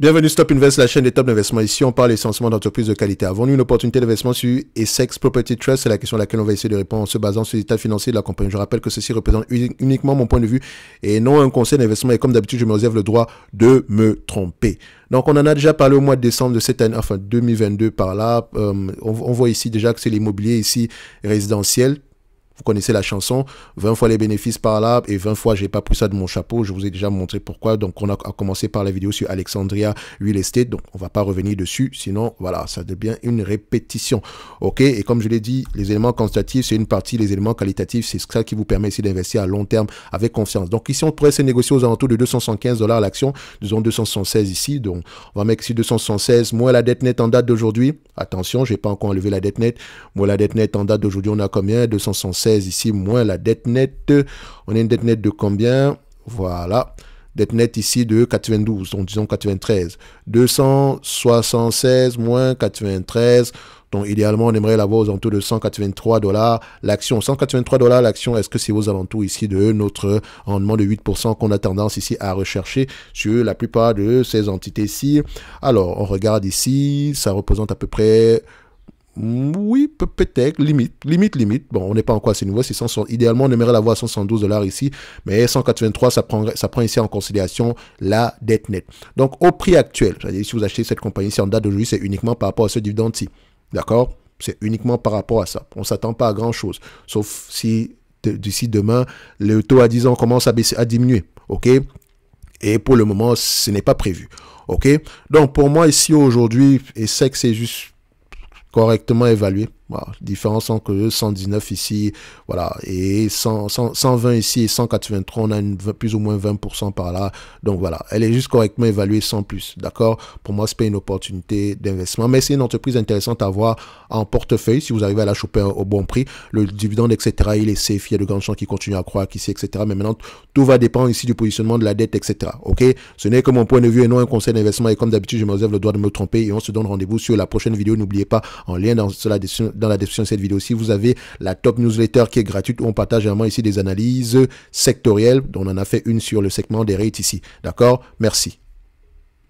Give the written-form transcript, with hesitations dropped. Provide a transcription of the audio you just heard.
Bienvenue Stop Invest, la chaîne des top d'investissement. Ici, on parle essentiellement d'entreprises de qualité. Avons-nous une opportunité d'investissement sur Essex Property Trust? C'est la question à laquelle on va essayer de répondre en se basant sur l'état financier de la compagnie. Je rappelle que ceci représente uniquement mon point de vue et non un conseil d'investissement. Et comme d'habitude, je me réserve le droit de me tromper. Donc, on en a déjà parlé au mois de décembre de cette année, enfin 2022 par là. On voit ici déjà que c'est l'immobilier ici résidentiel. Vous connaissez la chanson, 20 fois les bénéfices par là et 20 fois j'ai pas pris ça de mon chapeau. Je vous ai déjà montré pourquoi. Donc on a commencé par la vidéo sur Alexandria Real Estate. Donc on va pas revenir dessus. Sinon voilà, ça devient une répétition. Ok. Et comme je l'ai dit, les éléments quantitatifs c'est une partie, les éléments qualitatifs c'est ça qui vous permet ici d'investir à long terme avec confiance. Donc ici on pourrait se négocier aux alentours de 275 $ l'action. Disons 276 ici. Donc on va mettre ici 276 moins la dette nette en date d'aujourd'hui. Attention, j'ai pas encore enlevé la dette nette. Moi la dette nette en date d'aujourd'hui on a combien? 276 ici moins la dette nette. On a une dette nette de combien? Voilà. Dette nette ici de 92, donc disons 93. 276 moins 93. Donc idéalement, on aimerait l'avoir aux alentours de 183 $ l'action. 183 $ l'action, est-ce que c'est aux alentours ici de notre rendement de 8% qu'on a tendance ici à rechercher sur la plupart de ces entités-ci? Alors, on regarde ici, ça représente à peu près... Oui, peut-être, limite. Bon, on n'est pas encore à ce niveau. Idéalement, on aimerait l'avoir à 172 $ ici, mais 183, ça prend ici en considération la dette nette. Donc, au prix actuel, c'est-à-dire si vous achetez cette compagnie ici en date d'aujourd'hui, c'est uniquement par rapport à ce dividende-ci. D'accord? C'est uniquement par rapport à ça. On ne s'attend pas à grand-chose, sauf si d'ici demain, le taux à 10 ans commence à baisser, à diminuer. OK? Et pour le moment, ce n'est pas prévu. OK? Donc, pour moi, ici, aujourd'hui, et c'est que c'est juste correctement évalué. Voilà, différence entre 119 ici, voilà, et 120 ici et 183, on a plus ou moins 20% par là. Donc voilà, elle est juste correctement évaluée sans plus, d'accord? Pour moi, c'est pas une opportunité d'investissement, mais c'est une entreprise intéressante à avoir en portefeuille si vous arrivez à la choper au bon prix. Le dividende, etc., il est safe, il y a de grandes chances qu'il continue à croître ici, etc. Mais maintenant, tout va dépendre ici du positionnement de la dette, etc. Ok? Ce n'est que mon point de vue et non un conseil d'investissement. Et comme d'habitude, je me réserve le droit de me tromper et on se donne rendez-vous sur la prochaine vidéo. N'oubliez pas, en lien dans la description de cette vidéo aussi, vous avez la top newsletter qui est gratuite où on partage vraiment ici des analyses sectorielles. On en a fait une sur le segment des rates ici. D'accord? Merci.